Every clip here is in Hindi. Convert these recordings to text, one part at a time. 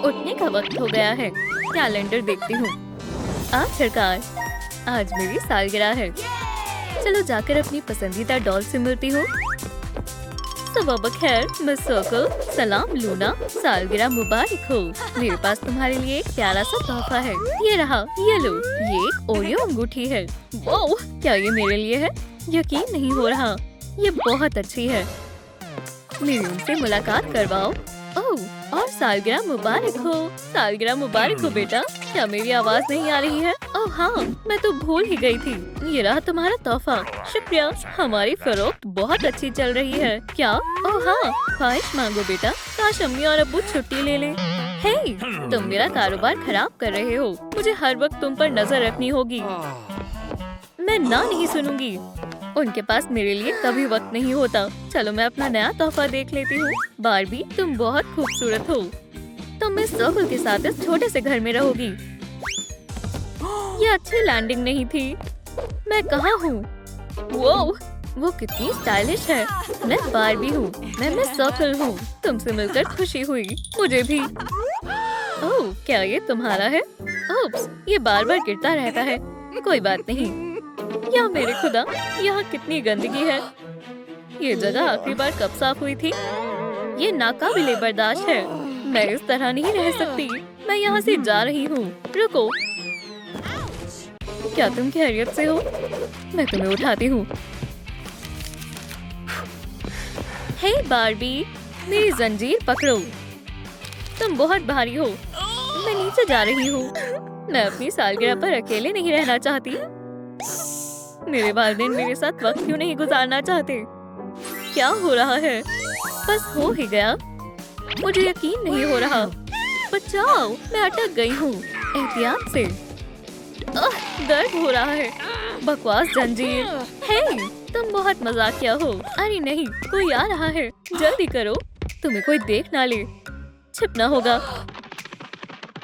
उठने का वक्त हो गया है। कैलेंडर देखती हूँ। आखिरकार आज मेरी सालगिरह है। चलो जाकर अपनी पसंदीदा डॉल से मिलती हूँ। सुबह बखैर मिस सर्कल। सलाम लूना, सालगिरह मुबारक हो। मेरे पास तुम्हारे लिए एक प्यारा सा तोहफा है। ये रहा, ये लो। ये एक ओरियो अंगूठी है। वाह, क्या ये मेरे लिए है? यकीन नहीं हो रहा। ये बहुत अच्छी है। मेरी उनसे मुलाकात करवाओ। ओह, और सालगिरह मुबारक हो। सालगिरह मुबारक हो बेटा। क्या मेरी आवाज नहीं आ रही है? ओह हाँ, मैं तो भूल ही गई थी। ये रहा तुम्हारा तोहफा। शुक्रिया। हमारी फरोख्त बहुत अच्छी चल रही है। क्या? ओह हाँ, ख्वाहिश मांगो बेटा। काश अम्मी और अब्बू छुट्टी ले लें। हे, तुम मेरा कारोबार खराब कर रहे हो। मुझे हर वक्त तुम पर नजर रखनी होगी। मैं ना नहीं सुनूंगी। उनके पास मेरे लिए कभी वक्त नहीं होता। चलो मैं अपना नया तोहफा देख लेती हूँ। बार्बी, तुम बहुत खूबसूरत हो। तुम मिस सर्कल के साथ इस छोटे से घर में रहोगी। ये अच्छी लैंडिंग नहीं थी। मैं कहाँ हूँ? वो कितनी स्टाइलिश है। मैं बार्बी हूँ। मैं मिस सर्कल हूँ। तुमसे मिलकर खुशी हुई। मुझे भी। ओह, क्या ये तुम्हारा है? ओप्स, ये बार बार गिरता रहता है। कोई बात नहीं। या मेरे खुदा, यहाँ कितनी गंदगी है। ये जगह आखिरी बार कब साफ हुई थी? ये नाकाबिले बर्दाश्त है। मैं इस तरह नहीं रह सकती। मैं यहाँ से जा रही हूँ। रुको। क्या तुम खैरियत से हो? मैं तुम्हें उठाती हूँ। हे बार्बी, मेरी जंजीर पकड़ो। तुम बहुत भारी हो। मैं नीचे जा रही हूँ। मैं अपनी सालगिरह पर अकेले नहीं रहना चाहती। मेरे वालिदैन मेरे साथ वक्त क्यों नहीं गुजारना चाहते? क्या हो रहा है? बस हो ही गया। मुझे यकीन नहीं हो रहा। बचाओ, मैं अटक गई हूँ। एहतियात से। दर्द हो रहा है। बकवास जंजीर। हे, तुम बहुत मजाकिया हो। अरे नहीं, कोई आ रहा है। जल्दी करो, तुम्हें कोई देख ना ले। छिपना होगा।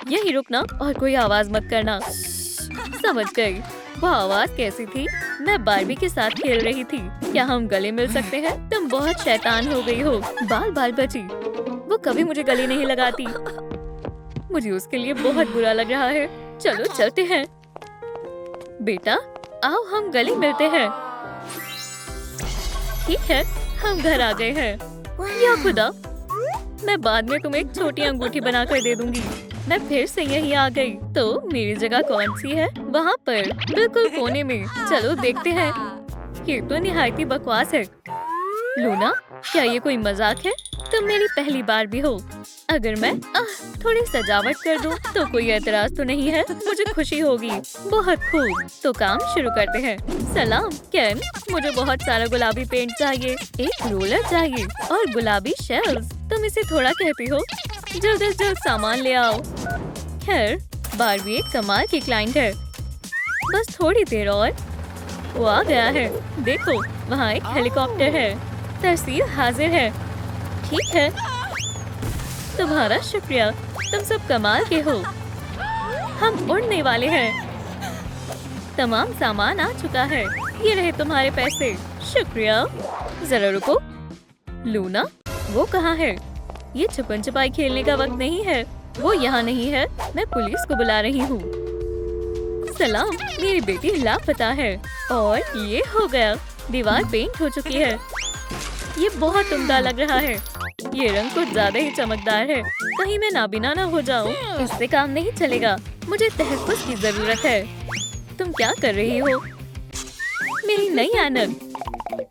यही रुकना और कोई आवाज मत करना। समझ गई। वो आवाज कैसी थी? मैं बार्बी के साथ खेल रही थी। क्या हम गले मिल सकते हैं? तुम बहुत शैतान हो गई हो। बाल बाल बची। वो कभी मुझे गले नहीं लगाती। मुझे उसके लिए बहुत बुरा लग रहा है। चलो चलते हैं। बेटा, आओ हम गले मिलते हैं। ठीक है, हम घर आ गए हैं। या खुदा, मैं बाद में तुम्हें एक छोटी अंगूठी बनाकर दे दूंगी। मैं फिर से यहीं आ गई। तो मेरी जगह कौन सी है? वहाँ पर, बिल्कुल कोने में। चलो देखते हैं। ये तो निहायती बकवास है। लूना, क्या ये कोई मजाक है? तुम मेरी पहली बार भी हो। अगर मैं थोड़ी सजावट कर दूं, तो कोई एतराज तो नहीं है? मुझे खुशी होगी। बहुत खूब, तो काम शुरू करते हैं। सलाम केन, मुझे बहुत सारा गुलाबी पेंट चाहिए, एक रोलर चाहिए और गुलाबी शेल्स। तुम इसे थोड़ा कहती हो? जल्द से जल्द सामान ले आओ। खैर, बार्बी एक कमाल की क्लाइंट है। बस थोड़ी देर और। वो आ गया है। देखो, वहाँ एक हेलीकॉप्टर है। तरसील हाजिर है। ठीक है, तुम्हारा शुक्रिया। तुम सब कमाल के हो। हम उड़ने वाले हैं। तमाम सामान आ चुका है। ये रहे तुम्हारे पैसे। शुक्रिया। जरा रुको। लूना, वो कहाँ है? ये छुपन छुपाई खेलने का वक्त नहीं है। वो यहाँ नहीं है। मैं पुलिस को बुला रही हूँ। सलाम, मेरी बेटी लापता है। और ये हो गया। दीवार पेंट हो चुकी है। ये बहुत उम्दा लग रहा है। ये रंग कुछ ज्यादा ही चमकदार है। कहीं मैं नाबीना ना हो जाऊं। इससे काम नहीं चलेगा। मुझे तहफ़्फ़ुज़ की जरूरत है। तुम क्या कर रही हो? मेरी नई आनत।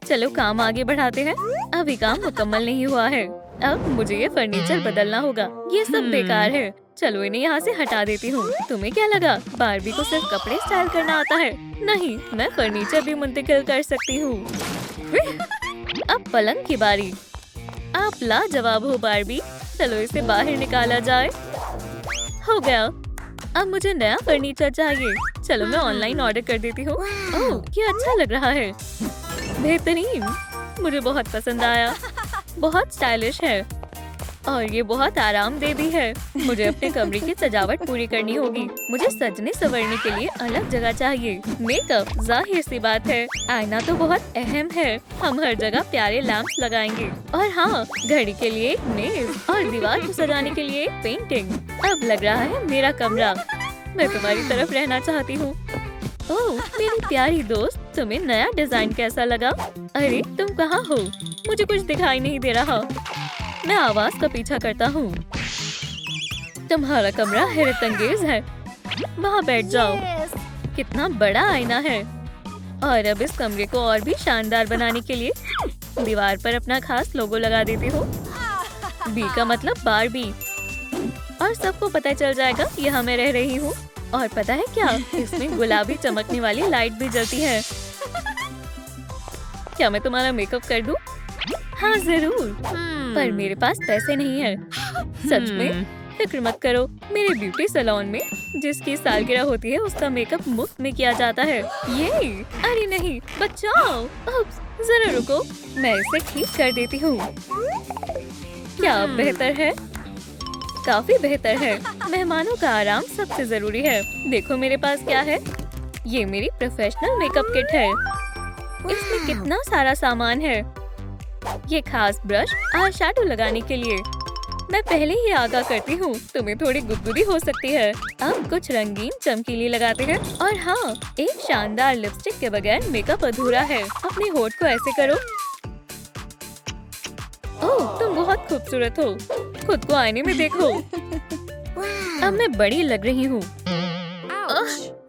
चलो काम आगे बढ़ाते हैं। अभी काम मुकम्मल नहीं हुआ है। अब मुझे ये फर्नीचर बदलना होगा। ये सब बेकार है। चलो इन्हें यहाँ से हटा देती हूँ। तुम्हें क्या लगा बार्बी को सिर्फ कपड़े स्टाइल करना आता है? नहीं, मैं फर्नीचर भी मुंतकिल कर सकती हूँ। अब पलंग की बारी। आप लाजवाब हो बार्बी। चलो इसे बाहर निकाला जाए। हो गया। अब मुझे नया फर्नीचर चाहिए। चलो मैं ऑनलाइन ऑर्डर कर देती हूँ। ओह, ये अच्छा लग रहा है। बेहतरीन, मुझे बहुत पसंद आया। बहुत स्टाइलिश है। और ये बहुत आरामदेह भी है। मुझे अपने कमरे की सजावट पूरी करनी होगी। मुझे सजने संवरने के लिए अलग जगह चाहिए। मेकअप, जाहिर सी बात है, आईना तो बहुत अहम है। हम हर जगह प्यारे लैंप्स लगाएंगे। और हाँ, घड़ी के लिए एक मेज और दीवार को सजाने के लिए एक पेंटिंग। अब लग रहा है मेरा कमरा। मैं तुम्हारी तरफ रहना चाहती हूँ। ओह मेरी प्यारी दोस्त, तुम्हें नया डिजाइन कैसा लगा? अरे तुम कहाँ हो? मुझे कुछ दिखाई नहीं दे रहा। मैं आवाज का पीछा करता हूँ। तुम्हारा कमरा हैरत अंगेज है। वहाँ बैठ जाओ। कितना बड़ा आईना है। और अब इस कमरे को और भी शानदार बनाने के लिए दीवार पर अपना खास लोगो लगा देती हूँ। बी का मतलब बारबी। और सबको पता चल जाएगा यहाँ मैं रह रही हूँ। और पता है क्या, इसमें गुलाबी चमकने वाली लाइट भी जलती है। क्या मैं तुम्हारा मेकअप कर दूं? हाँ जरूर, पर मेरे पास पैसे नहीं है। सच में? फिक्र मत करो, मेरे ब्यूटी सैलून में जिसकी सालगिरह होती है उसका मेकअप मुफ्त में किया जाता है। ये अरे नहीं, बचाओ। जरा रुको, मैं इसे ठीक कर देती हूँ। क्या अब बेहतर है? काफी बेहतर है। मेहमानों का आराम सबसे जरूरी है। देखो मेरे पास क्या है। ये मेरी प्रोफेशनल मेकअप किट है। इसमें कितना सारा सामान है। ये खास ब्रश आई शैडो लगाने के लिए। मैं पहले ही आगाह करती हूँ, तुम्हें थोड़ी गुदगुदी हो सकती है। अब कुछ रंगीन चमकीली लगाते हैं। और हाँ, एक शानदार लिपस्टिक के बगैर मेकअप अधूरा है। अपने होठ को ऐसे करो। ओह तुम बहुत खूबसूरत हो। खुद को आईने में देखो। अब मैं बड़ी लग रही हूँ।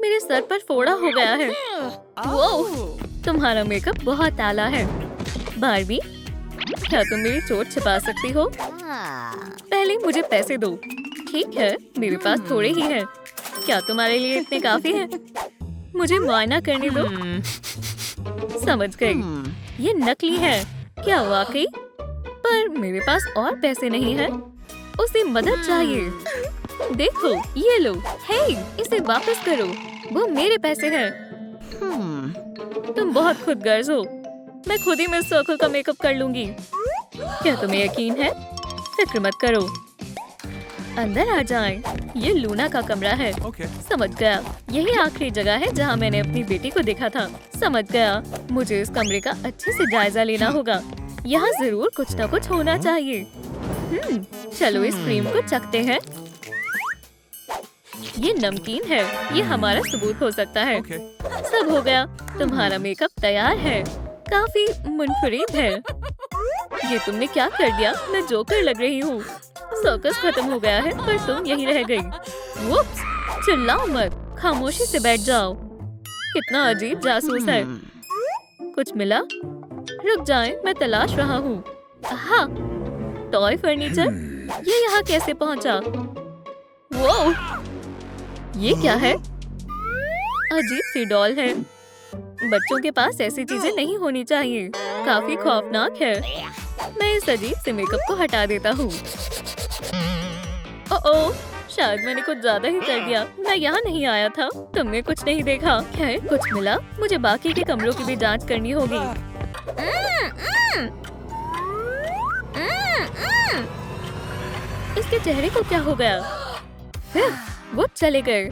मेरे सर पर फोड़ा हो गया है। वो तुम्हारा मेकअप बहुत आला है। बारबी, क्या तुम मेरी चोट छिपा सकती हो? पहले मुझे पैसे दो। ठीक है, मेरे पास थोड़े ही हैं। क्या तुम्हारे लिए इतने काफी हैं? मुझे मुआयना करने दो। समझ गई, ये नकली है। क्या वाकई? पर मेरे पास और पैसे नहीं है। उसे मदद चाहिए। देखो, ये लो। हे, इसे वापस करो। वो मेरे पैसे हैं। तुम बहुत खुदगर्ज हो। मैं खुद ही मिस सर्कल का मेकअप कर लूंगी। क्या तुम्हें यकीन है? फिक्र मत करो। अंदर आ जाएं। ये लूना का कमरा है। समझ गया, यही आखिरी जगह है जहाँ मैंने अपनी बेटी को देखा था। समझ गया, मुझे इस कमरे का अच्छे से जायजा लेना होगा। यहाँ जरूर कुछ न कुछ होना चाहिए। चलो इस क्रीम को चखते हैं। ये नमकीन है। ये हमारा सबूत हो सकता है। सब हो गया। तुम्हारा मेकअप तैयार है। काफी मुनफरिद है। ये तुमने क्या कर दिया? मैं जोकर लग रही हूँ। सर्कस खत्म हो गया है, पर तुम यहीं रह गई। वुप्स, चिल्लाओ मत। खामोशी से बैठ जाओ। कितना अजीब जासूस है। कुछ मिला? रुक जाएं, मैं तलाश रहा हूँ। हाँ, टॉय फर्नीचर। ये यहाँ कैसे पहुँचा? वो ये क्या है? अजीब सी डॉल है। बच्चों के पास ऐसी चीजें नहीं होनी चाहिए। काफी खौफनाक है। मैं इस अजीब से मेकअप को हटा देता हूँ। ओह, शायद मैंने कुछ ज्यादा ही कर दिया। मैं यहाँ नहीं आया था। तुमने कुछ नहीं देखा? खैर, कुछ मिला? मुझे बाकी के कमरों की भी जांच करनी होगी। इसके चेहरे को क्या हो गया? फिर वो चले गए।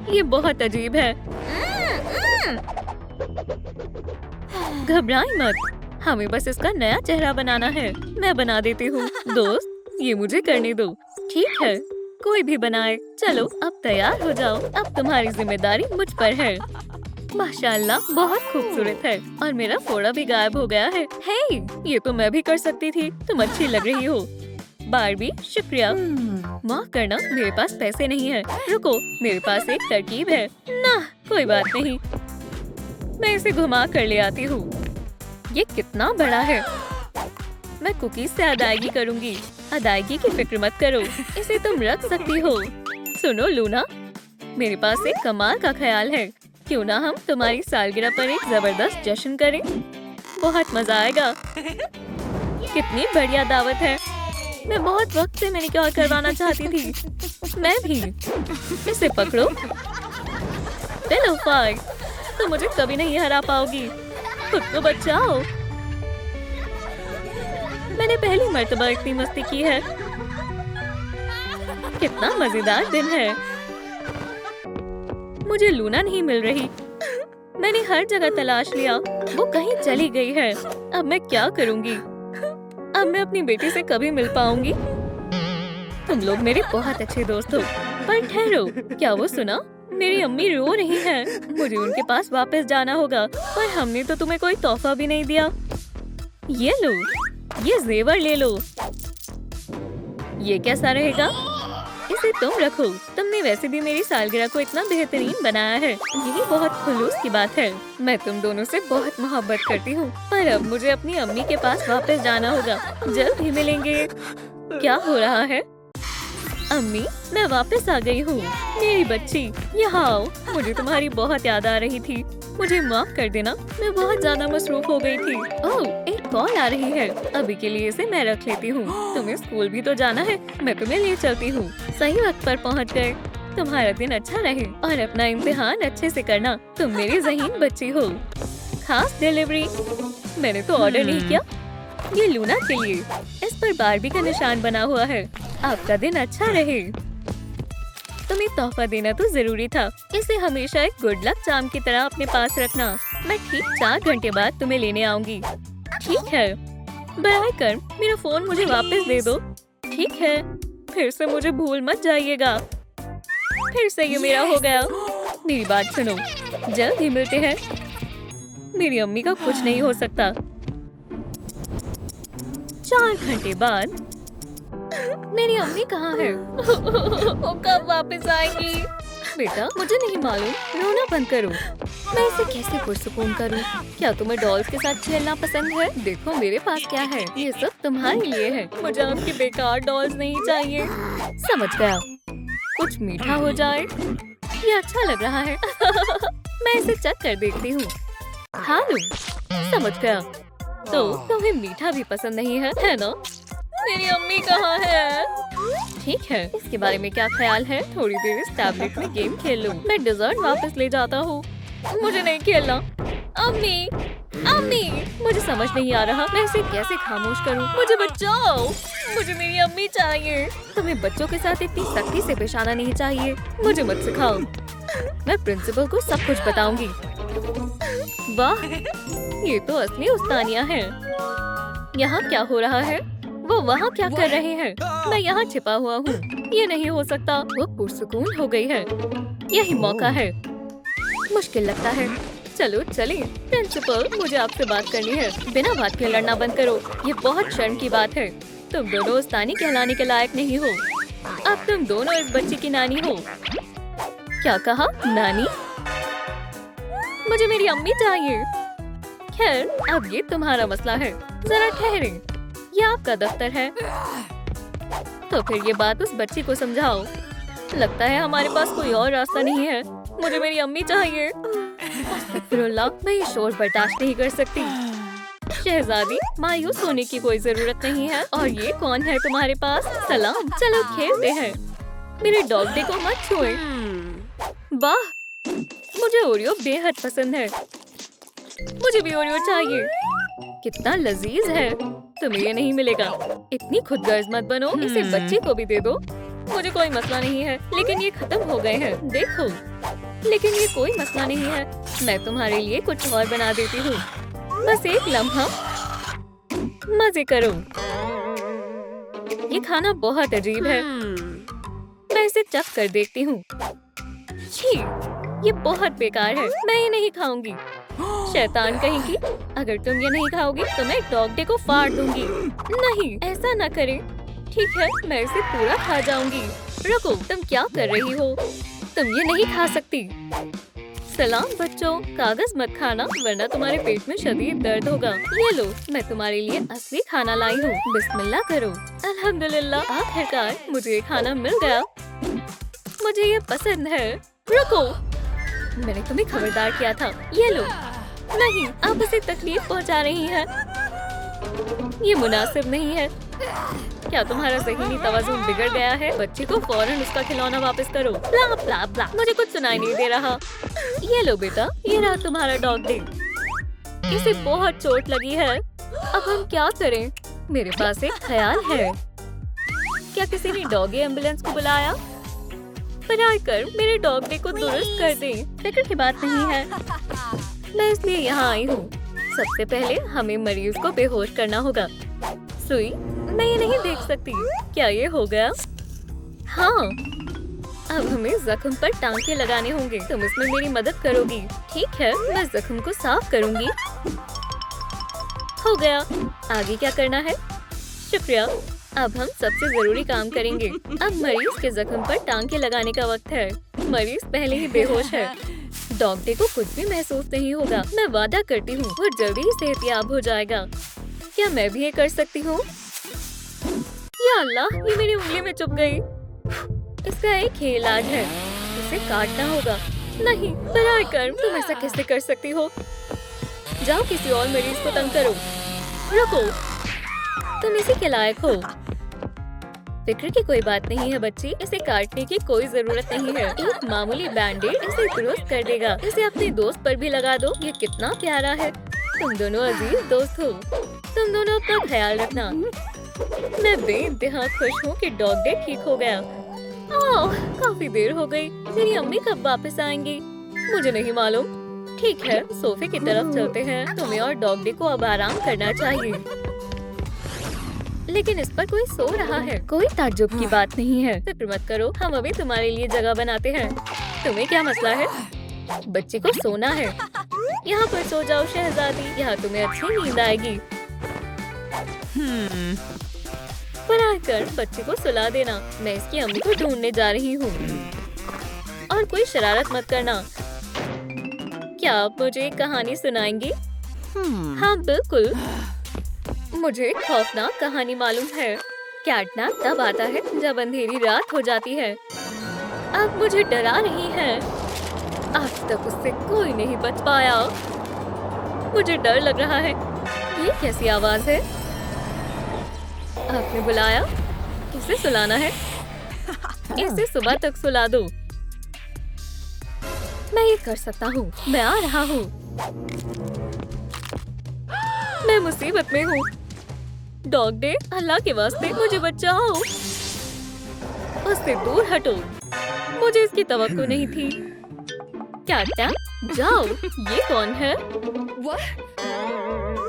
ये बहुत अजीब है। घबराएं मत, हमें बस इसका नया चेहरा बनाना है। मैं बना देती हूँ। दोस्त, ये मुझे करने दो। ठीक है, कोई भी बनाए। चलो अब तैयार हो जाओ। अब तुम्हारी जिम्मेदारी मुझ पर है। माशाल्लाह, बहुत खूबसूरत है। और मेरा फोड़ा भी गायब हो गया है। हे, ये तो मैं भी कर सकती थी। तुम अच्छी लग रही हो। बारबी, शुक्रिया। माफ करना, मेरे पास पैसे नहीं है। रुको, मेरे पास एक तरकीब है ना। कोई बात नहीं, मैं इसे घुमा कर ले आती हूँ। ये कितना बड़ा है। मैं कुकीज से अदायगी करूँगी। अदायगी की फिक्र मत करो, इसे तुम रख सकती हो। सुनो लूना, मेरे पास एक कमाल का ख्याल है। क्यों ना हम तुम्हारी सालगिरह पर एक जबरदस्त जश्न करें? बहुत मजा आएगा। कितनी बढ़िया दावत है। मैं बहुत वक्त से मैनिक्योर करवाना चाहती थी। मैं भी। इसे पकड़ो। पिलो फाइट, तुम मुझे कभी नहीं हरा पाओगी। खुद को बचाओ। मैंने पहली मर्तबा इतनी मस्ती की है। कितना मजेदार दिन है। मुझे लूना नहीं मिल रही। मैंने हर जगह तलाश लिया, वो कहीं चली गई है। अब मैं क्या करूंगी? अब मैं अपनी बेटी से कभी मिल पाऊंगी? तुम लोग मेरे बहुत अच्छे दोस्त हो, पर ठहरो, क्या वो सुना? मेरी अम्मी रो रही है। मुझे उनके पास वापस जाना होगा, पर हमने तो तुम्हें कोई तोहफा भी नहीं दिया। ये लो, ये जेवर ले लो। ये कैसा रहेगा? इसे तुम रखो। तुमने वैसे भी मेरी सालगिरह को इतना बेहतरीन बनाया है, यही बहुत खुलूस की बात है। मैं तुम दोनों से बहुत मोहब्बत करती हूँ, पर अब मुझे अपनी अम्मी के पास वापस जाना होगा। जल्द ही मिलेंगे। क्या हो रहा है? अम्मी, मैं वापस आ गई हूँ। मेरी बच्ची, यहाँ आओ। मुझे तुम्हारी बहुत याद आ रही थी। मुझे माफ कर देना, मैं बहुत ज्यादा मसरूफ हो गई थी। ओह, एक कॉल आ रही है। अभी के लिए इसे मैं रख लेती हूँ। तुम्हें स्कूल भी तो जाना है, मैं तुम्हें ले चलती हूँ। सही वक्त पर पहुँच गए। तुम्हारा दिन अच्छा रहे और अपना इम्तिहान अच्छे से करना। तुम मेरी ज़हीन बच्ची हो। खास डिलीवरी। मैंने तो ऑर्डर नहीं किया। ये लूना के लिए। इस पर बारबी का निशान बना हुआ है। आपका दिन अच्छा रहे। तुम्हें तोहफा देना तो जरूरी था। इसे हमेशा एक गुड लक चार्म की तरह अपने पास रखना। मैं ठीक 4 घंटे बाद तुम्हें लेने आऊंगी। ठीक है। बराए कर मेरा फोन मुझे वापस दे दो। ठीक है। फिर से मुझे भूल मत जाइएगा। फिर से ये मेरा हो गया। मेरी बात सुनो, जल्द ही मिलते हैं। मेरी अम्मी का कुछ नहीं हो सकता। 4 घंटे बाद। मेरी अम्मी कहाँ है? वो कब वापस आएगी? बेटा, मुझे नहीं मालूम। रोना बंद करो। मैं इसे कैसे पुरसुकून करूं? क्या तुम्हें डॉल्स के साथ खेलना पसंद है? देखो मेरे पास क्या है। ये सब तुम्हारे लिए है। मुझे आपकी बेकार डॉल्स नहीं चाहिए। समझ गया। कुछ मीठा हो जाए। ये अच्छा लग रहा है। मैं इसे चख कर देखती हूँ। खा लूं। समझ गया। तो तुम्हें मीठा भी पसंद नहीं है ना? मेरी अम्मी कहाँ है? ठीक है, इसके बारे में क्या ख्याल है? थोड़ी देर इस टैबलेट में गेम खेल लूं। मैं डिजर्ट वापस ले जाता हूँ। मुझे नहीं खेलना। अम्मी, अम्मी, मुझे समझ नहीं आ रहा मैं इसे कैसे खामोश करूँ। मुझे बचाओ। मुझे मेरी अम्मी चाहिए। तुम्हें बच्चों के साथ इतनी सख्ती से पेश आना नहीं चाहिए। मुझे मत सिखाओ। मैं प्रिंसिपल को सब कुछ बताऊंगी। वाह, ये तो असली उस्तानिया है। यहाँ क्या हो रहा है? वो वहाँ क्या कर रहे हैं? मैं यहाँ छिपा हुआ हूँ। ये नहीं हो सकता। वो पुरसुकून हो गई है। यही मौका है। मुश्किल लगता है। चलो चलें। प्रिंसिपल, मुझे आपसे बात करनी है। बिना बात के लड़ना बंद करो। ये बहुत शर्म की बात है। तुम दोनों उस्तानी कहलाने के लायक नहीं हो। अब तुम दोनों इस बच्ची की नानी हो। क्या कहा? नानी? मुझे मेरी अम्मी चाहिए। खैर, अब ये तुम्हारा मसला है। जरा ठहरे। ये आपका दफ्तर है। तो फिर ये बात उस बच्ची को समझाओ। लगता है हमारे पास कोई और रास्ता नहीं है। मुझे मेरी अम्मी चाहिए। अस्तगफिरुल्लाह, मैं ये शोर बर्दाश्त नहीं कर सकती। शहजादी, मायूस होने की कोई जरूरत नहीं है। और ये कौन है तुम्हारे पास? सलाम। चलो खेलते हैं। मेरे डॉग डे को मत छुए। वाह, मुझे ओरियो बेहद पसंद है। मुझे भी ओरियो चाहिए। कितना लजीज है। तुम्हें ये नहीं मिलेगा। इतनी खुदगर्ज मत बनो। इसे बच्ची को भी दे दो। मुझे कोई मसला नहीं है, लेकिन ये खत्म हो गए हैं। देखो, लेकिन ये कोई मसला नहीं है। मैं तुम्हारे लिए कुछ और बना देती हूँ। बस एक लम्हा। मजे करो। ये खाना बहुत अजीब है। मैं इसे चख कर देखती हूँ। छी, ये बहुत बेकार है। मैं ये नहीं खाऊंगी। शैतान कहेंगी। अगर तुम ये नहीं खाओगी तो मैं डॉग डे को फाड़ दूंगी। नहीं, ऐसा ना करें। ठीक है, मैं इसे पूरा खा जाऊंगी। रुको, तुम क्या कर रही हो? तुम ये नहीं खा सकती। सलाम बच्चों, कागज मत खाना वरना तुम्हारे पेट में शदीद दर्द होगा। ये लो, मैं तुम्हारे लिए असली खाना लाई हूँ। बिस्मिल्लाह करो। अल्हम्दुलिल्लाह, आखिरकार मुझे ये खाना मिल गया। मुझे ये पसंद है। रुको, मैंने तुम्हें खबरदार किया था। ये लो। नहीं, आप उसे तकलीफ पहुंचा रही हैं। ये मुनासिब नहीं है। क्या तुम्हारा ज़हनी तवाज़ुन बिगड़ गया है? बच्चे को फौरन उसका खिलौना वापस करो। ब्ला ब्ला ब्ला। मुझे कुछ सुनाई नहीं दे रहा। ये लो बेटा, ये रहा तुम्हारा डॉग डे। इसे बहुत चोट लगी है। अब हम क्या करें? मेरे पास एक ख्याल है। क्या किसी ने डॉगी एम्बुलेंस को बुलाया? बनाए कर मेरे डॉग डे को दुरुस्त कर दे। फिक्र की बात नहीं है, मैं इसलिए यहाँ आई हूँ। सबसे पहले हमें मरीज को बेहोश करना होगा। सुई, मैं ये नहीं देख सकती। क्या ये हो गया? हाँ, अब हमें जख्म पर टांके लगाने होंगे। तुम इसमें मेरी मदद करोगी? ठीक है, मैं जख्म को साफ करूंगी। हो गया। आगे क्या करना है? शुक्रिया। अब हम सबसे जरूरी काम करेंगे। अब मरीज के जख्म पर टांके लगाने का वक्त है। मरीज पहले ही बेहोश है। डॉग डे को कुछ भी महसूस नहीं होगा। मैं वादा करती हूँ वो जल्दी ही सेहतयाब हो जाएगा। क्या मैं भी ये कर सकती हूँ? या अल्लाह, ये मेरी उंगली में चुभ गई। इसका एक ही इलाज है, इसे काटना होगा। नहीं, बराए कर्म, तुम ऐसा कैसे कर सकती हो? जाओ किसी और मरीज को तंग करो। रुको, तुम इसी के लायक हो। फिक्र की कोई बात नहीं है बच्ची, इसे काटने की कोई जरूरत नहीं है। एक मामूली बैंडेड इसे दुरुस्त कर देगा। इसे अपने दोस्त पर भी लगा दो। ये कितना प्यारा है। तुम दोनों अजीज दोस्त हो। तुम दोनों अपना ख्याल रखना। मैं बेइंतहा खुश हूँ कि डॉग डे ठीक हो गया। ओह, काफी देर हो गई। मेरी अम्मी कब वापस आएंगी? मुझे नहीं मालूम। ठीक है, सोफे की तरफ चलते हैं। तुम्हें और डॉग डे को अब आराम करना चाहिए। लेकिन इस पर कोई सो रहा है। कोई ताज्जुब की बात नहीं है। फिक्र मत करो, हम अभी तुम्हारे लिए जगह बनाते हैं। तुम्हें क्या मसला है? बच्चे को सोना है। यहाँ पर सो जाओ शहजादी, यहाँ तुम्हें अच्छी नींद आएगी। बनाए कर बच्चे को सुला देना। मैं इसकी अम्मी को ढूंढने जा रही हूँ। और कोई शरारत मत करना। क्या आप मुझे एक कहानी सुनाएंगी? हाँ बिल्कुल, मुझे खौफनाक कहानी मालूम है। कैटनैप तब आता है जब अंधेरी रात हो जाती है। अब मुझे डरा रही है। आज तक उससे कोई नहीं बच पाया। मुझे डर लग रहा है। ये कैसी आवाज है? आपने बुलाया? किसे सुलाना है? इसे सुबह तक सुला दो। मैं ये कर सकता हूँ। मैं आ रहा हूँ। मैं मुसीबत में हूँ। डॉग डे, अल्लाह के वास्ते मुझे बचाओ। उससे दूर हटो। मुझे इसकी तवक्को नहीं थी। क्या जाओ। ये कौन है?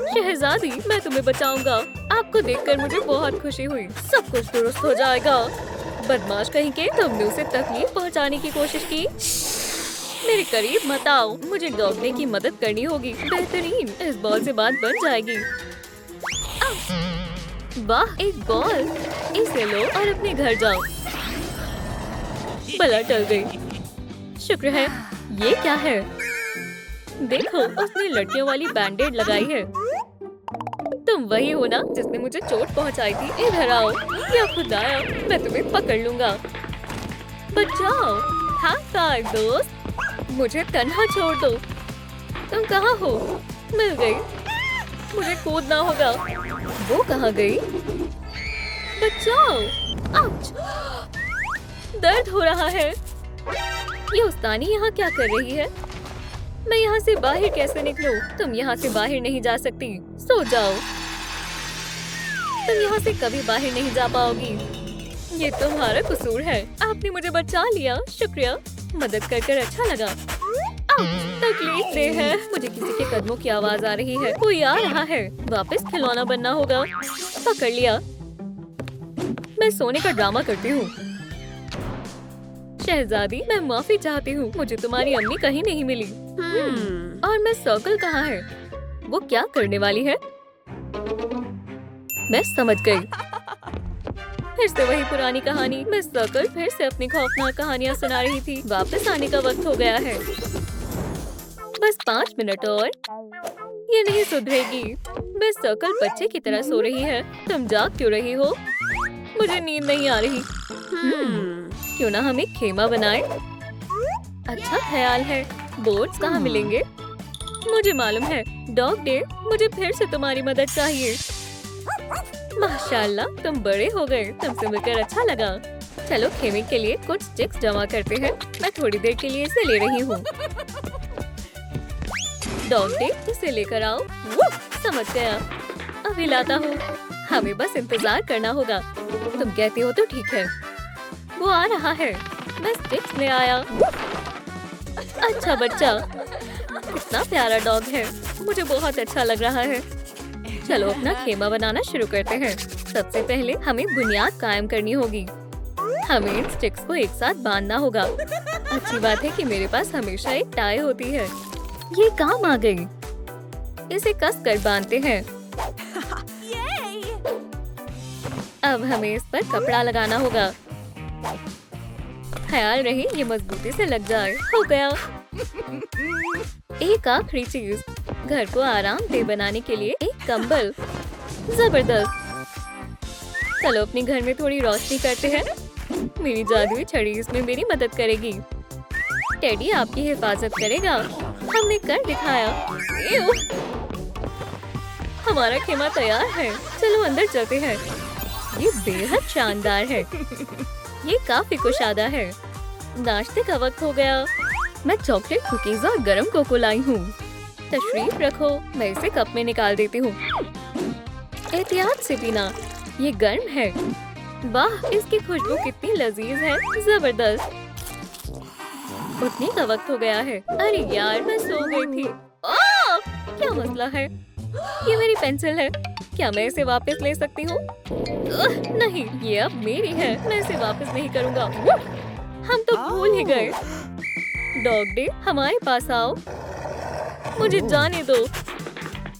शहजादी, मैं तुम्हें बचाऊंगा। आपको देखकर मुझे बहुत खुशी हुई। सब कुछ दुरुस्त हो जाएगा। बदमाश कहीं के, तुमने उसे तकलीफ पहुंचाने की कोशिश की। मेरे करीब मत आओ। मुझे डॉग डे की मदद करनी होगी। बेहतरीन, इस बॉल से बात बन जाएगी। वाह, एक बॉल। इसे लो और अपने घर जाओ। बला टल गई। शुक्र है। ये क्या है? देखो, उसने लड़कियों वाली बैंडेड लगाई है। तुम वही हो ना जिसने मुझे चोट पहुंचाई थी? इधर आओ। या खुदाया, मैं तुम्हें पकड़ लूंगा। बचाओ। हाँ फाइव दोस्त, मुझे तन्हा छोड़ दो। तुम कहाँ हो? मिल गई। मुझे कूदना होगा। वो कहाँ गई? बचाओ। आउच! दर्द हो रहा है। ये उस्तानी यहाँ क्या कर रही है? मैं यहाँ से बाहर कैसे निकलूं? तुम यहाँ से बाहर नहीं जा सकती। सो जाओ। तुम यहाँ से कभी बाहर नहीं जा पाओगी। ये तुम्हारा कसूर है। आपने मुझे बचा लिया। शुक्रिया। मदद कर अच्छा लगा। तकलीफ दे है। मुझे किसी के कदमों की आवाज आ रही है। कोई आ रहा है। वापस खिलौना बनना होगा। पकड़ लिया। मैं सोने का ड्रामा करती हूँ। शहजादी, मैं माफी चाहती हूँ। मुझे तुम्हारी अम्मी कहीं नहीं मिली। और मैं सर्कल कहाँ है? वो क्या करने वाली है? मैं समझ गई। फिर से वही पुरानी कहानी। मैं सर्कल फिर से अपनी खौफनाक कहानियाँ सुना रही थी। वापस आने का वक्त हो गया है। बस 5 मिनट और। ये नहीं सुधरेगी। मैं सर्कल बच्चे की तरह सो रही है। तुम जाग क्यों रही हो? मुझे नींद नहीं आ रही। क्यों ना हम एक खेमा बनाएं? अच्छा ख्याल है। बोर्ड्स कहाँ मिलेंगे? मुझे मालूम है। डॉग डे, मुझे फिर से तुम्हारी मदद चाहिए। माशाल्लाह, तुम बड़े हो गए। तुमसे मिलकर अच्छा लगा। चलो खेमे के लिए कुछ स्टिक्स जमा करते हैं। मैं थोड़ी देर के लिए इसे ले रही हूँ। डॉग डे, इसे लेकर आओ। समझ गया। अभी लाता हूँ। हमें बस इंतजार करना होगा। तुम कहती हो तो ठीक है। वो आ रहा है। मैं स्टिक्स ले आया। अच्छा बच्चा, कितना प्यारा डॉग है। मुझे बहुत अच्छा लग रहा है। चलो अपना खेमा बनाना शुरू करते हैं। सबसे पहले हमें बुनियाद कायम करनी होगी। हमें इन स्टिक्स को एक साथ बांधना होगा। अच्छी बात है कि मेरे पास हमेशा एक टाई होती है। ये काम आ गई। इसे कस कर बांधते हैं। अब हमें इस पर कपड़ा लगाना होगा। ख्याल रहे ये मजबूती से लग जाए। हो गया। एक आखिरी चीज, घर को आरामदेह बनाने के लिए एक कंबल। जबरदस्त। चलो अपने घर में थोड़ी रोशनी करते हैं। मेरी जादुई छड़ी इसमें मेरी मदद करेगी। टेडी आपकी हिफाजत करेगा। हमने कर दिखाया। हमारा खेमा तैयार है। चलो अंदर चलते हैं। ये बेहद शानदार है। ये काफी कुशादा है। नाश्ते का वक्त हो गया। मैं चॉकलेट कुकीज और गरम कोको लाई हूँ। तशरीफ रखो। मैं इसे कप में निकाल देती हूँ। एहतियात से पीना। ये गर्म है। वाह, इसकी खुशबू कितनी लजीज है। जबरदस्त। उठने का वक्त हो गया है। अरे यार, मैं सो गई थी। क्या मसला है? ये मेरी पेंसिल है। क्या मैं इसे वापस ले सकती हूँ? नहीं, ये अब मेरी है। मैं इसे वापस नहीं करूँगा। हम तो भूल ही गए। डॉग डे, हमारे पास आओ। मुझे जाने दो।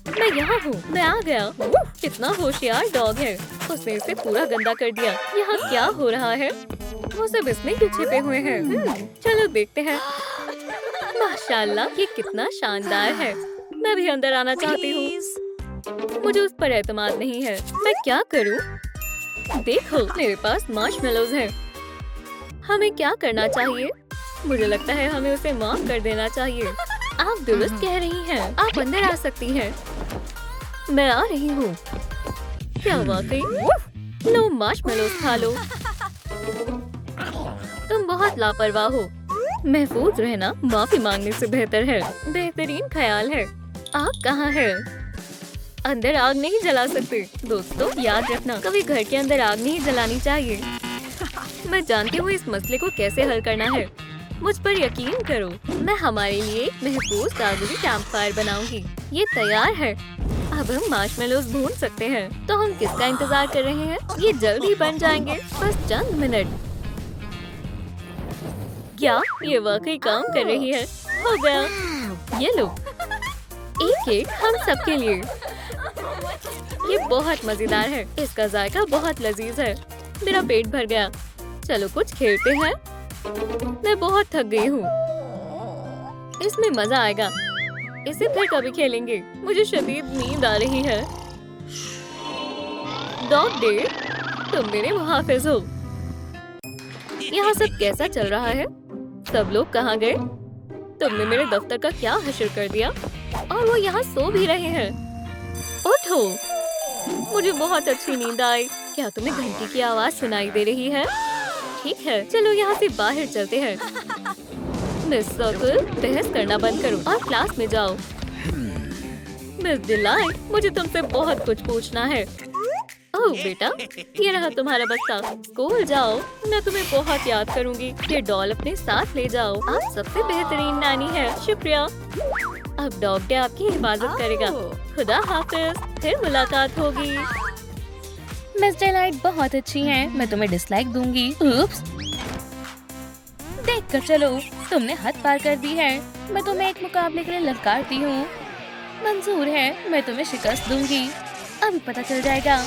मैं यहाँ हूँ। मैं आ गया। कितना होशियार डॉग है। उसने इसे पूरा गंदा कर दिया। यहाँ क्या हो रहा है? वो सब इसमें क्यों छिपे हुए हैं? चलो देखते हैं। माशाल्लाह, ये कितना शानदार है। मैं भी अंदर आना चाहती हूँ। मुझे उस पर एतमाद नहीं है। मैं क्या करूँ? देखो, मेरे पास मार्शमेलोज हैं। हमें क्या करना चाहिए? मुझे लगता है हमें उसे माफ कर देना चाहिए। आप दुरुस्त कह रही हैं। आप अंदर आ सकती हैं। मैं आ रही हूँ। क्या वाकई? लो मार्शमेलोज खा लो। तुम बहुत लापरवाह हो। महफूज रहना माफी मांगने से बेहतर है। बेहतरीन ख्याल है। आग कहाँ है? अंदर आग नहीं जला सकते। दोस्तों, याद रखना, कभी घर के अंदर आग नहीं जलानी चाहिए। मैं जानती हूँ इस मसले को कैसे हल करना है। मुझ पर यकीन करो। मैं हमारे लिए एक महफूज जादुई कैंप फायर बनाऊंगी। ये तैयार है। अब हम मार्शमेलोज भून सकते हैं। तो हम किसका इंतजार कर रहे हैं? ये जल्द ही बन जाएंगे। बस चंद मिनट। क्या ये वाकई काम कर रही है? हो गया। ये लो, एक केक हम सबके लिए। ये बहुत मजेदार है। इसका जायका बहुत लजीज है। मेरा पेट भर गया। चलो कुछ खेलते हैं। मैं बहुत थक गई हूँ। इसमें मजा आएगा। इसे फिर कभी खेलेंगे। मुझे शदीद नींद आ रही है। डॉग डे, तुम मेरे मुहाफिज हो। यहाँ सब कैसा चल रहा है? सब लोग कहाँ गए? तुमने मेरे दफ्तर का क्या हशर कर दिया? और वो यहाँ सो भी रहे हैं। उठो, मुझे बहुत अच्छी नींद आई। क्या तुम्हें घंटी की आवाज सुनाई दे रही है? ठीक है, चलो यहाँ से बाहर चलते हैं। मिस सर्कल, बहस करना बंद करो और क्लास में जाओ। मिस डिलाइट, मुझे तुमसे बहुत कुछ पूछना है। ओह बेटा, ये रहा तुम्हारा बस्ता। स्कूल जाओ। मैं तुम्हें बहुत याद करूंगी। ये डॉल अपने साथ ले जाओ। आप सबसे बेहतरीन नानी है। शुक्रिया। अब डॉग डे आपकी हिफाजत करेगा। खुदा हाफिज। फिर मुलाकात होगी। मिस डिलाइट बहुत अच्छी हैं। मैं तुम्हें डिसलाइक दूंगी। उप्स। देख कर चलो, तुमने हद पार कर दी है। मैं तुम्हें एक मुकाबले के लिए ललकारती हूँ। मंजूर है, मैं तुम्हें शिकस्त दूंगी। अभी पता चल जाएगा।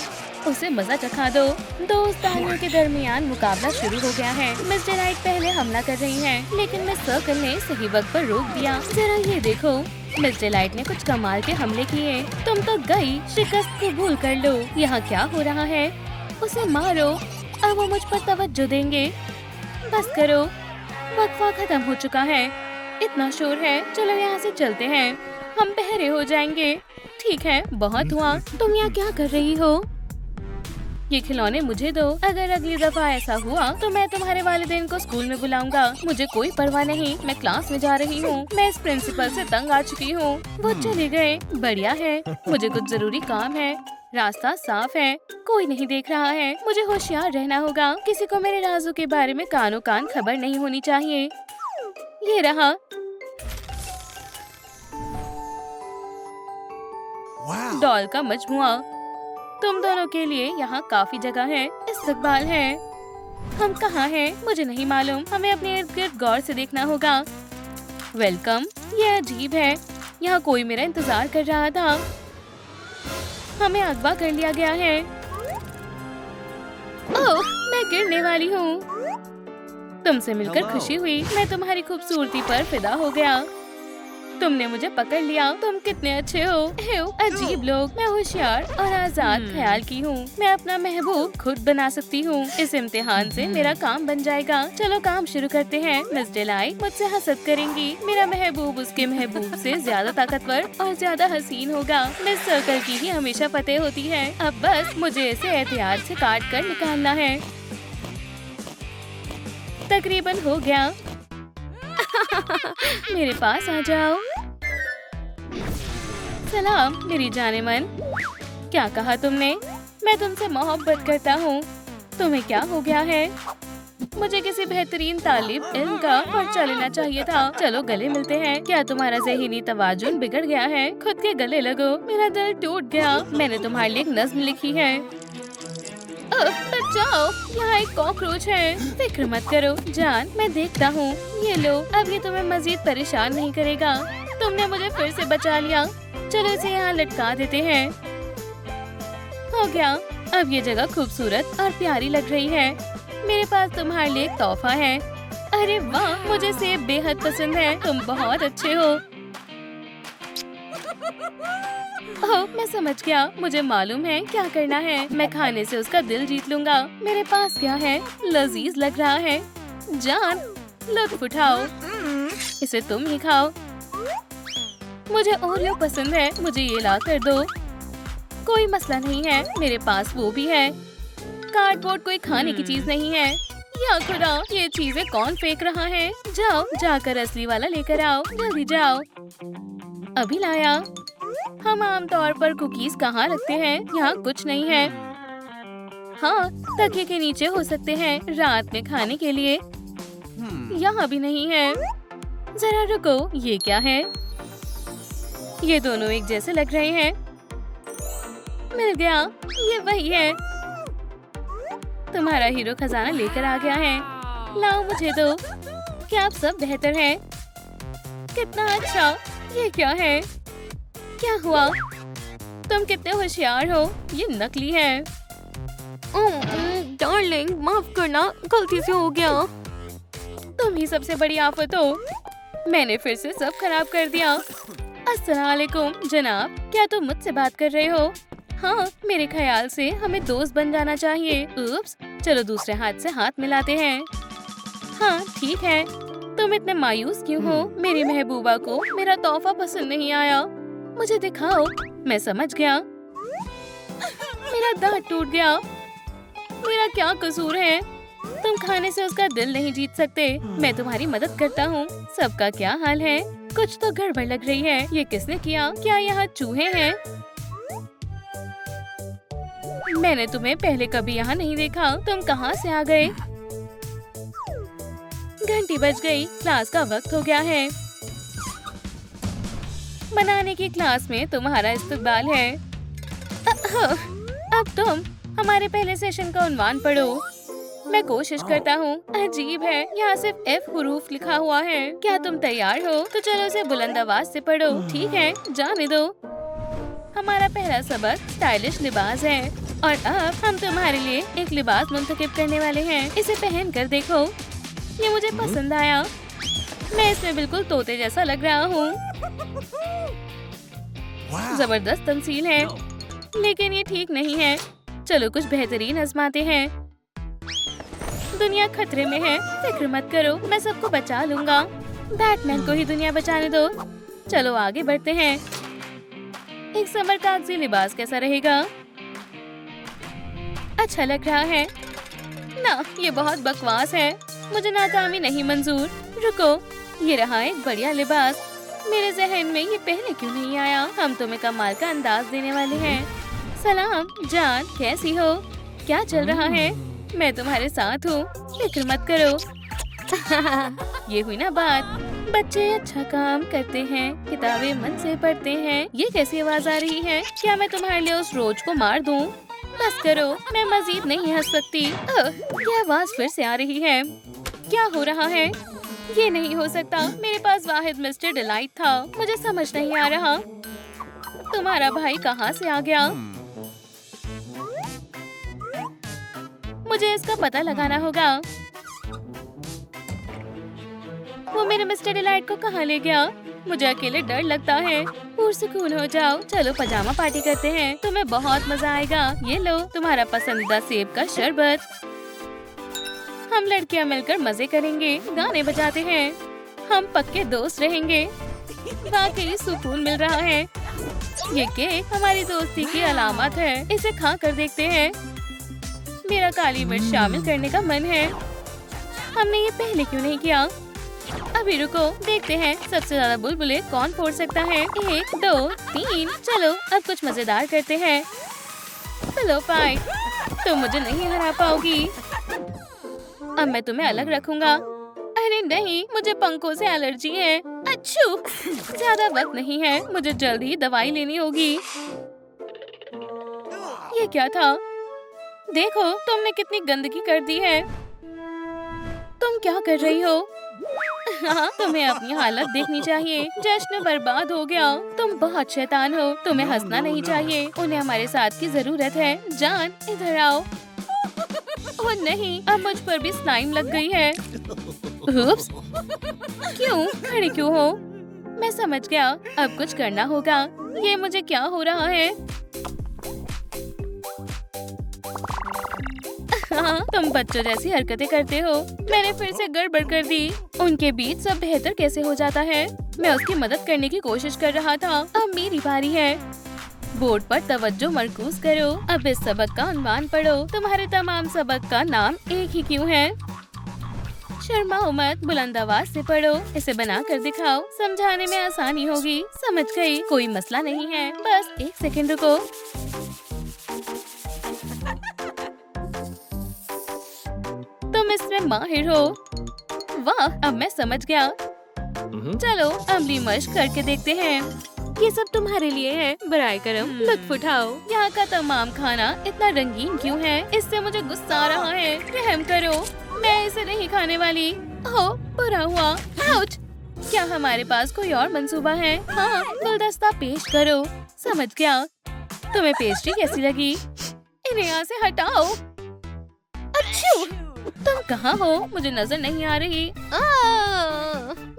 उसे मजा चखा दो। दो उस्तादियों के दरमियान मुकाबला शुरू हो गया है। मिस डिलाइट पहले हमला कर रही हैं, लेकिन मिस सर्कल ने सही वक्त पर रोक दिया। जरा ये देखो, मिस डिलाइट ने कुछ कमाल के हमले किए। तुम तो गई। शिकस्त कबूल कर लो। यहाँ क्या हो रहा है? उसे मारो। अब वो मुझ पर तवज्जो देंगे। बस करो, वक्फा खत्म हो चुका है। इतना शोर है। चलो यहाँ से चलते हैं। हम बहरे हो जाएंगे। ठीक है, बहुत हुआ। तुम यहाँ क्या कर रही हो? ये खिलौने मुझे दो। अगर अगली दफा ऐसा हुआ तो मैं तुम्हारे वालिदैन को स्कूल में बुलाऊंगा। मुझे कोई परवाह नहीं, मैं क्लास में जा रही हूँ। मैं इस प्रिंसिपल से तंग आ चुकी हूँ। वो चले गए, बढ़िया है। मुझे कुछ जरूरी काम है। रास्ता साफ है, कोई नहीं देख रहा है। मुझे होशियार रहना होगा। किसी को मेरे राजों के बारे में कानों कान खबर नहीं होनी चाहिए। ये रहा। डॉल का मजमुआ। तुम दोनों के लिए यहाँ काफी जगह है। इस्तकबाल है। हम कहाँ हैं? मुझे नहीं मालूम। हमें अपने इर्द गिर्द गौर से देखना होगा। वेलकम। ये अजीब है, यहाँ कोई मेरा इंतजार कर रहा था। हमें अगवा कर लिया गया है। ओह, मैं गिरने वाली हूँ। तुमसे मिलकर खुशी हुई। मैं तुम्हारी खूबसूरती पर फिदा हो गया। तुमने मुझे पकड़ लिया। तुम कितने अच्छे हो। अजीब लोग। मैं होशियार और आजाद ख्याल की हूँ। मैं अपना महबूब खुद बना सकती हूँ। इस इम्तिहान से मेरा काम बन जाएगा। चलो काम शुरू करते हैं। मिस डेलाइट मुझसे हसद करेंगी। मेरा महबूब उसके महबूब से ज्यादा ताकतवर और ज्यादा हसीन होगा। मिस सर्कल की ही हमेशा फतेह होती है। अब बस मुझे इसे एहतियात से काट कर निकालना है। तकरीबन हो गया। मेरे पास आ जाओ। सलाम मेरी जाने मन। क्या कहा तुमने? मैं तुमसे मोहब्बत करता हूँ। तुम्हें क्या हो गया है? मुझे किसी बेहतरीन तालिब इल्म का पर्चा लेना चाहिए था। चलो गले मिलते हैं। क्या तुम्हारा ज़हनी तवाजुन बिगड़ गया है? खुद के गले लगो। मेरा दिल टूट गया। मैंने तुम्हारे लिए एक नज्म लिखी है। बचाओ, यहाँ एक कॉकरोच है। फिक्र मत करो जान, मैं देखता हूँ। ये लो, अब ये तुम्हें मजीद परेशान नहीं करेगा। तुमने मुझे फिर से बचा लिया। चलो इसे यहाँ लटका देते हैं। हो गया। अब ये जगह खूबसूरत और प्यारी लग रही है। मेरे पास तुम्हारे लिए एक तोहफा है। अरे वाह, मुझे सेब बेहद पसंद है। तुम बहुत अच्छे हो। ओह, मैं समझ गया। मुझे मालूम है क्या करना है। मैं खाने से उसका दिल जीत लूंगा। मेरे पास क्या है? लजीज लग रहा है। जान, लुत्फ उठाओ। इसे तुम ही खाओ। मुझे ओरियो पसंद है। मुझे ये ला कर दो। कोई मसला नहीं है, मेरे पास वो भी है। कार्डबोर्ड कोई खाने की चीज नहीं है। या खुदा, ये चीजें कौन फेंक रहा है? जाओ, जाकर असली वाला लेकर आओ। जल्दी जाओ। अभी लाया। हम आमतौर पर कुकीज कहाँ रखते हैं? यहाँ कुछ नहीं है। हाँ, तकिए के नीचे हो सकते हैं रात में खाने के लिए। यहाँ भी नहीं है। जरा रुको, ये क्या है? ये दोनों एक जैसे लग रहे हैं। मिल गया, ये वही है। तुम्हारा हीरो खजाना लेकर आ गया है। लाओ मुझे दो। क्या आप सब बेहतर हैं? कितना अच्छा। ये क्या है? क्या हुआ? तुम कितने होशियार हो। ये नकली है। डार्लिंग, माफ करना, गलती से हो गया। तुम ही सबसे बड़ी आफत हो। मैंने फिर से सब खराब कर दिया। अस्सलाम वालेकुम जनाब, क्या तुम मुझसे बात कर रहे हो? हाँ, मेरे ख्याल से हमें दोस्त बन जाना चाहिए। उप्स, चलो दूसरे हाथ से हाथ मिलाते हैं। हाँ ठीक है। तुम इतने मायूस क्यों हो? मेरी महबूबा को मेरा तोहफा पसंद नहीं आया। मुझे दिखाओ। मैं समझ गया। मेरा दांत टूट गया। मेरा क्या कसूर है? तुम खाने से उसका दिल नहीं जीत सकते। मैं तुम्हारी मदद करता हूँ। सबका क्या हाल है? कुछ तो गड़बड़ लग रही है। ये किसने किया? क्या यहाँ चूहे हैं? मैंने तुम्हें पहले कभी यहाँ नहीं देखा। तुम कहाँ से आ गए? घंटी बज गई। क्लास का वक्त हो गया है। बनाने की क्लास में तुम्हारा इस्तकबाल है। अब तुम हमारे पहले सेशन का उन्वान पढ़ो। मैं कोशिश करता हूँ। अजीब है, यहाँ सिर्फ F हुरूफ लिखा हुआ है। क्या तुम तैयार हो? तो चलो इसे बुलंद आवाज से पढ़ो। ठीक है, जाने दो। हमारा पहला सबक स्टाइलिश लिबास है और अब हम तुम्हारे लिए एक लिबास मुंतखब करने वाले हैं। इसे पहन कर देखो। ये मुझे पसंद आया। मैं इसमें बिल्कुल तोते जैसा लग रहा हूँ। जबरदस्त तमसील है, लेकिन ये ठीक नहीं है। चलो कुछ बेहतरीन आजमाते हैं। दुनिया खतरे में है। फिक्र मत करो, मैं सबको बचा लूंगा। बैटमैन को ही दुनिया बचाने दो। चलो आगे बढ़ते हैं। एक समर कागजी लिबास कैसा रहेगा? अच्छा लग रहा है ना, ये बहुत बकवास है। मुझे नाकामी नहीं मंजूर। रुको, ये रहा एक बढ़िया लिबास। मेरे जहन में ये पहले क्यों नहीं आया? हम तुम्हें कमाल का अंदाज देने वाले हैं। सलाम जान, कैसी हो? क्या चल रहा है? मैं तुम्हारे साथ हूँ, फिक्र मत करो। ये हुई ना बात। बच्चे अच्छा काम करते हैं, किताबें मन से पढ़ते हैं। ये कैसी आवाज आ रही है? क्या मैं तुम्हारे लिए उस रोज को मार दूं? बस करो, मैं मजीद नहीं हंस सकती। ये आवाज फिर से आ रही है। क्या हो रहा है? ये नहीं हो सकता। मेरे पास वाहिद मिस्टर डिलाइट था। मुझे समझ नहीं आ रहा तुम्हारा भाई कहाँ से आ गया। मुझे इसका पता लगाना होगा। वो मेरे मिस्टर डिलाइट को कहाँ ले गया? मुझे अकेले डर लगता है। पुरसुकून हो जाओ, चलो पजामा पार्टी करते हैं। तुम्हें बहुत मजा आएगा। ये लो तुम्हारा पसंदीदा सेब का शरबत। हम लड़कियां मिलकर मजे करेंगे, गाने बजाते हैं। हम पक्के दोस्त रहेंगे। वाकई सुकून मिल रहा है। ये केक हमारी दोस्ती की अलामत है। इसे खा कर देखते हैं। मेरा काली मिर्च शामिल करने का मन है। हमने ये पहले क्यों नहीं किया? अभी रुको, देखते हैं सबसे ज्यादा बुलबुले कौन फोड़ सकता है। 1 2 3। चलो अब कुछ मजेदार करते हैं। चलो फाइट, तुम मुझे नहीं हरा पाओगी। अब मैं तुम्हें अलग रखूंगा। अरे नहीं, मुझे पंखों से एलर्जी है। अच्छू, ज्यादा वक्त नहीं है, मुझे जल्द ही दवाई लेनी होगी। ये क्या था? देखो तुमने कितनी गंदगी कर दी है। तुम क्या कर रही हो? हाँ, तुम्हें अपनी हालत देखनी चाहिए। जश्न बर्बाद हो गया। तुम बहुत शैतान हो। तुम्हें हंसना नहीं चाहिए। उन्हें हमारे साथ की जरूरत है। जान इधर आओ। ओह नहीं, अब मुझ पर भी स्लाइम लग गई है। उप्स, क्यों खड़े क्यों हो? मैं समझ गया, अब कुछ करना होगा। ये मुझे क्या हो रहा है? हाँ, तुम बच्चों जैसी हरकतें करते हो। मैंने फिर से गड़बड़ कर दी। उनके बीच सब बेहतर कैसे हो जाता है? मैं उसकी मदद करने की कोशिश कर रहा था। अब मेरी बारी है। बोर्ड पर तवज्जो मरकूज करो। अब इस सबक का उन्वान पढ़ो। तुम्हारे तमाम सबक का नाम एक ही क्यों है? शर्माओ मत, बुलंद आवाज से पढ़ो। इसे बना कर दिखाओ, समझाने में आसानी होगी। समझ गई, कोई मसला नहीं है। बस 1 सेकंड रुको। तुम इसमें माहिर हो। वाह, अब मैं समझ गया। चलो अगली मश्क करके देखते हैं। ये सब तुम्हारे लिए है, बराए करम लुत्फ उठाओ। यहाँ का तमाम खाना इतना रंगीन क्यों है? इससे मुझे गुस्सा आ रहा है। रहम करो, मैं इसे नहीं खाने वाली। ओह बुरा हुआ। आउच! क्या हमारे पास कोई और मंसूबा है? हाँ, गुलदस्ता पेश करो। समझ गया। तुम्हें पेस्ट्री कैसी लगी? इन्हें यहाँ से हटाओ। अच्छू, तुम कहाँ हो? मुझे नजर नहीं आ रही।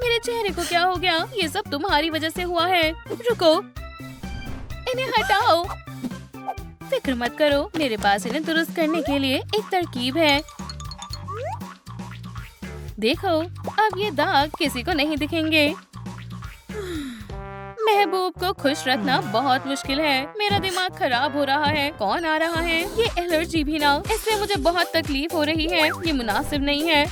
मेरे चेहरे को क्या हो गया? ये सब तुम्हारी वजह से हुआ है। रुको, इन्हें हटाओ। फिक्र मत करो, मेरे पास इन्हें दुरुस्त करने के लिए एक तरकीब है। देखो, अब ये दाग किसी को नहीं दिखेंगे। महबूब को खुश रखना बहुत मुश्किल है। मेरा दिमाग खराब हो रहा है। कौन आ रहा है? ये एलर्जी भी ना, इससे मुझे बहुत तकलीफ हो रही है। ये मुनासिब नहीं है।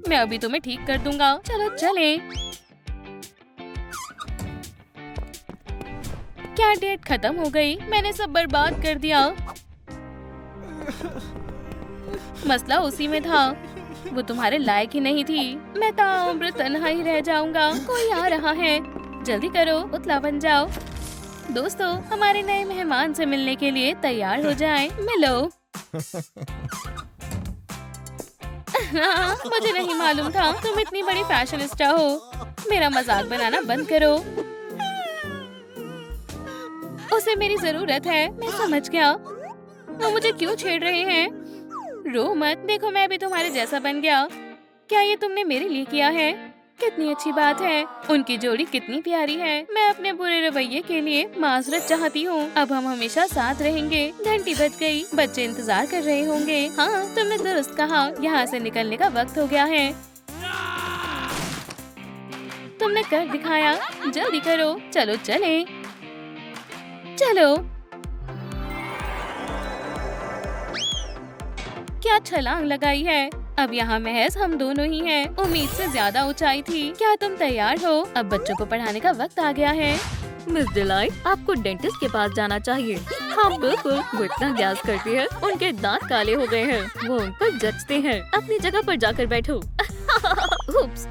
मैं अभी तुम्हें ठीक कर दूंगा। चलो चले। क्या डेट खत्म हो गई? मैंने सब बर्बाद कर दिया। मसला उसी में था, वो तुम्हारे लायक ही नहीं थी। मैं ताउम्र तन्हा ही रह जाऊंगा। कोई आ रहा है, जल्दी करो, पुतला बन जाओ। दोस्तों, हमारे नए मेहमान से मिलने के लिए तैयार हो जाएं। मिलो। मुझे नहीं मालूम था तुम इतनी बड़ी फैशनिस्टा हो। मेरा मजाक बनाना बंद करो। उसे मेरी जरूरत है। मैं समझ गया। वो मुझे क्यों छेड़ रहे हैं? रो मत, देखो मैं भी तुम्हारे जैसा बन गया। क्या ये तुमने मेरे लिए किया है? कितनी अच्छी बात है। उनकी जोड़ी कितनी प्यारी है। मैं अपने बुरे रवैये के लिए माजरत चाहती हूँ। अब हम हमेशा साथ रहेंगे। घंटी बज गई, बच्चे इंतजार कर रहे होंगे। हाँ, तुमने दुरुस्त कहा। यहाँ से निकलने का वक्त हो गया है। तुमने कर दिखाया, जल्दी करो। चलो चले, चलो। क्या छलांग लगाई है। अब यहाँ महज हम दोनों ही हैं। उम्मीद से ज्यादा ऊंचाई थी। क्या तुम तैयार हो? अब बच्चों को पढ़ाने का वक्त आ गया है। मिस डिलाइट, आपको डेंटिस्ट के पास जाना चाहिए। हाँ बिल्कुल, वो इतना गैस करती है, उनके दांत काले हो गए हैं। वो उन पर जचते हैं। अपनी जगह पर जाकर बैठो। उप्स,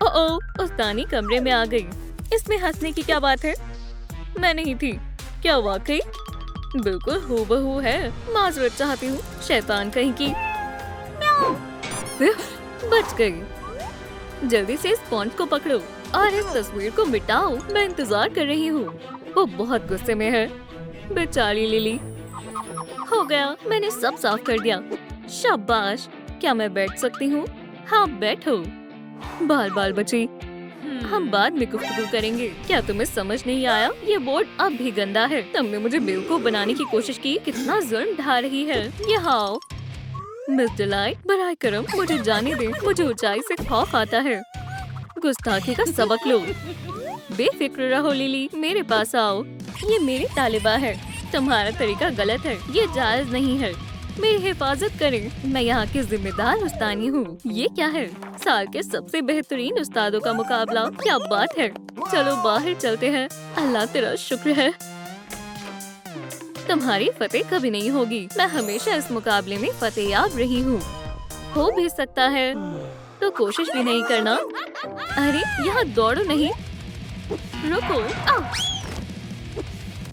ओह, उस्तानी कमरे में आ गई। इसमें हंसने की क्या बात है? मैं नहीं थी। क्या वाकई? बिल्कुल हूबहू है। माजरत चाहती हूँ, शैतान कहीं की। बच गई। जल्दी से स्पॉन्ज को पकड़ो और इस तस्वीर को मिटाओ। मैं इंतजार कर रही हूँ। वो बहुत गुस्से में है। बेचारी लिली। हो गया, मैंने सब साफ कर दिया। शाबाश। क्या मैं बैठ सकती हूँ? हाँ बैठो। बाल बाल बची। हम बाद में गुफ्तगू करेंगे। क्या तुम्हें समझ नहीं आया? ये बोर्ड अब भी गंदा है। तुमने मुझे बेवकूफ बनाने की कोशिश की। कितना जुल्म ढा रही है। यहाँ आओ। मिस डिलाइट, बराए करम मुझे जाने दे। मुझे ऊंचाई से खौफ आता है। गुस्ताखी का सबक लो। बेफिक्र रहो लिली, मेरे पास आओ। ये मेरी तालिबा है। तुम्हारा तरीका गलत है। ये जायज नहीं है। मेरी हिफाजत करें। मैं यहाँ की जिम्मेदार उस्तानी हूँ। ये क्या है? साल के सबसे बेहतरीन उस्तादों का मुकाबला। क्या बात है। चलो बाहर चलते हैं। अल्लाह तेरा शुक्र है। तुम्हारी फतेह कभी नहीं होगी। मैं हमेशा इस मुकाबले में फतेहयाब रही हूँ। हो भी सकता है तो कोशिश भी नहीं करना। अरे यहाँ दौड़ो नहीं। रुको।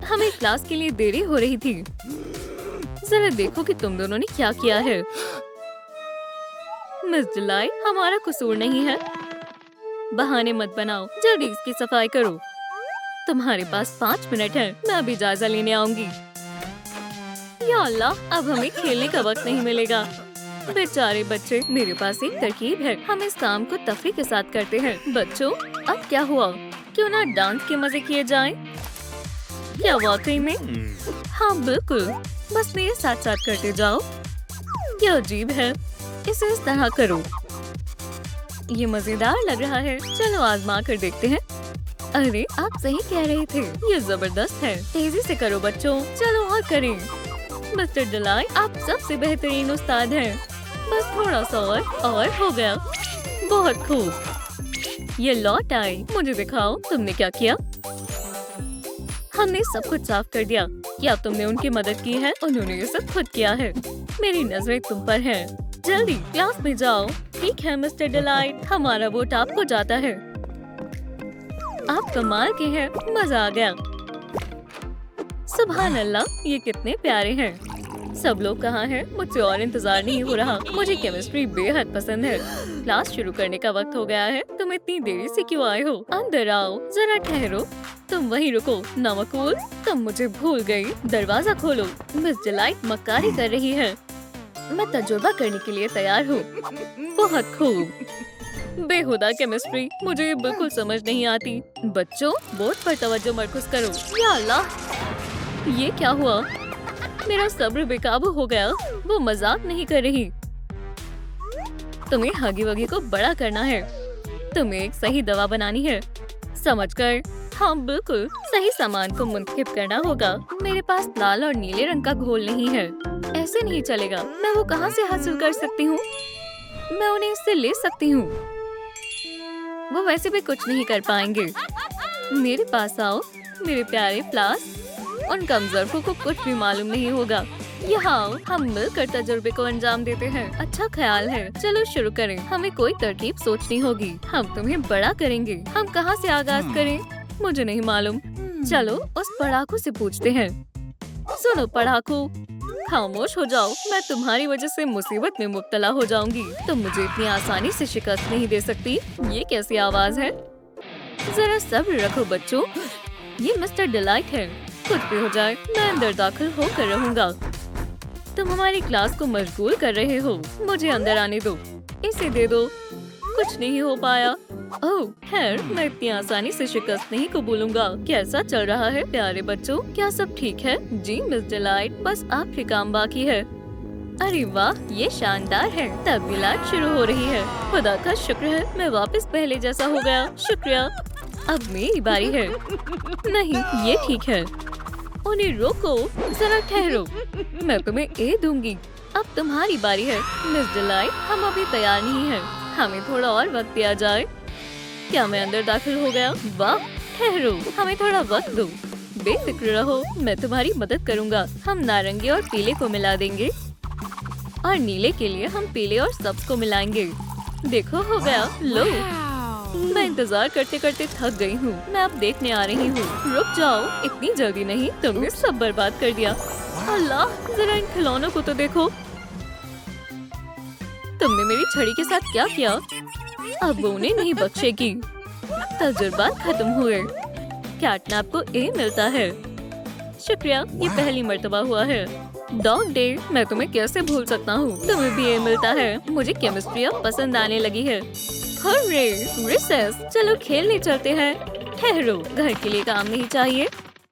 हमें क्लास के लिए देरी हो रही थी। जरा देखो कि तुम दोनों ने क्या किया है। मिस डिलाइट, हमारा कसूर नहीं है। बहाने मत बनाओ। जल्दी इसकी सफाई करो। तुम्हारे पास 5 मिनट है। मैं अभी जायजा लेने आऊंगी। या अल्लाह, अब हमें खेलने का वक्त नहीं मिलेगा। बेचारे बच्चे। मेरे पास एक तरकीब है। हम इस काम को तफरीह के साथ करते हैं। बच्चों, अब क्या हुआ? क्यों ना डांस के मजे किए जाएं? क्या वाकई में? हाँ बिल्कुल, बस मेरे साथ साथ करते जाओ। क्या अजीब है। इसे इस तरह करो। ये मजेदार लग रहा है। चलो आजमा कर देखते हैं। अरे आप सही कह रहे थे। ये जबरदस्त है। तेजी से करो बच्चों। चलो और करें। मिस्टर डिलाइट, आप सबसे बेहतरीन उस्ताद हैं। बस थोड़ा सा और हो गया। बहुत खूब। ये लौट आई। मुझे दिखाओ तुमने क्या किया। हमने सब कुछ साफ कर दिया। क्या तुमने उनकी मदद की है? उन्होंने ये सब खुद किया है। मेरी नजरें तुम पर हैं। जल्दी क्लास में जाओ। ठीक है मिस्टर डिलाइट, हमारा वोट आपको जाता है। आप कमाल के हैं। मजा आ गया। सुभान अल्लाह, ये कितने प्यारे हैं। सब लोग कहाँ हैं? मुझसे और इंतजार नहीं हो रहा। मुझे केमिस्ट्री बेहद पसंद है। क्लास शुरू करने का वक्त हो गया है। तुम इतनी देरी से क्यों आए हो? अंदर आओ। जरा ठहरो। तुम वहीं रुको। नमकूल, तुम मुझे भूल गई। दरवाजा खोलो। मिस डिलाइट मक्कारी कर रही है। मैं तजुर्बा करने के लिए तैयार हूँ। बहुत खूब। बेहुदा केमिस्ट्री, मुझे ये बिल्कुल समझ नहीं आती। बच्चों, बोर्ड पर तवज्जो मरकूज करो। या अल्लाह, ये क्या हुआ? मेरा सब्र बेकाबू हो गया। वो मजाक नहीं कर रही। तुम्हें हगी वगी को बड़ा करना है। तुम्हें एक सही दवा बनानी है। समझ कर? हाँ बिल्कुल, सही सामान को मुंतखब करना होगा। मेरे पास लाल और नीले रंग का घोल नहीं है। ऐसे नहीं चलेगा। मैं वो कहाँ से हासिल कर सकती हूँ? मैं उन्हें इससे ले सकती हूँ। वो वैसे भी कुछ नहीं कर पाएंगे। मेरे पास आओ मेरे प्यारे फ्लास। उन कमजोरों को कुछ भी मालूम नहीं होगा। यहाँ आओ, हम मिलकर तजुर्बे को अंजाम देते हैं। अच्छा ख्याल है। चलो शुरू करें। हमें कोई तरकीब सोचनी होगी। हम तुम्हें बड़ा करेंगे। हम कहाँ से आगाज करें? मुझे नहीं मालूम। चलो उस पढ़ाकू से पूछते हैं। सुनो पढ़ाकू, खामोश हो जाओ। मैं तुम्हारी वजह से मुसीबत में मुब्तला हो जाऊंगी। तुम मुझे इतनी आसानी से शिकस्त नहीं दे सकती। ये कैसी आवाज है? जरा सब्र रखो बच्चों। ये मिस्टर डिलाइट है। कुछ भी हो जाए, मैं अंदर दाखिल होकर रहूंगा। तुम हमारी क्लास को मशगूल कर रहे हो। मुझे अंदर आने दो। इसे दे दो। कुछ नहीं हो पाया। ओह खैर, मैं इतनी आसानी से शिकस्त नहीं कबूलूंगा। कैसा चल रहा है प्यारे बच्चों? क्या सब ठीक है? जी मिस डिलाइट, बस आपके काम बाकी है। अरे वाह, ये शानदार है। तब्दीलात शुरू हो रही है। खुदा का शुक्र है, मैं वापस पहले जैसा हो गया। शुक्रिया। अब मेरी बारी है। नहीं, ये ठीक है। उन्हें रोको। जरा ठहरो। मैं तुम्हें ए दूंगी। अब तुम्हारी बारी है मिस डिलाइट। हम अभी तैयार नहीं हैं। हमें थोड़ा और वक्त दिया जाए। क्या मैं अंदर दाखिल हो गया? वाह, ठहरो, हमें थोड़ा वक्त दो। बेफिक्र रहो, मैं तुम्हारी मदद करूंगा। हम नारंगी और पीले को मिला देंगे और नीले के लिए हम पीले और सब्ज को मिलाएंगे। देखो, हो गया। लो, मैं इंतजार करते करते थक गई हूँ। मैं अब देखने आ रही हूँ। रुक जाओ, इतनी जल्दी नहीं, तुमने सब बर्बाद कर दिया। अल्लाह, जरा इन खिलौनों को तो देखो। तुमने मेरी छड़ी के साथ क्या किया? अब वो उन्हें नहीं बख्शेगी। तजुर्बा खत्म हुए। कैटनैप को ए मिलता है। शुक्रिया, ये पहली मर्तबा हुआ है। डॉग डे, मैं तुम्हें कैसे भूल सकता हूँ। तुम्हें भी ए मिलता है। मुझे केमिस्ट्री अब पसंद आने लगी है। हर्रे, रिसेस, चलो खेलने चलते हैं। ठहरो, घर के लिए काम नहीं चाहिए।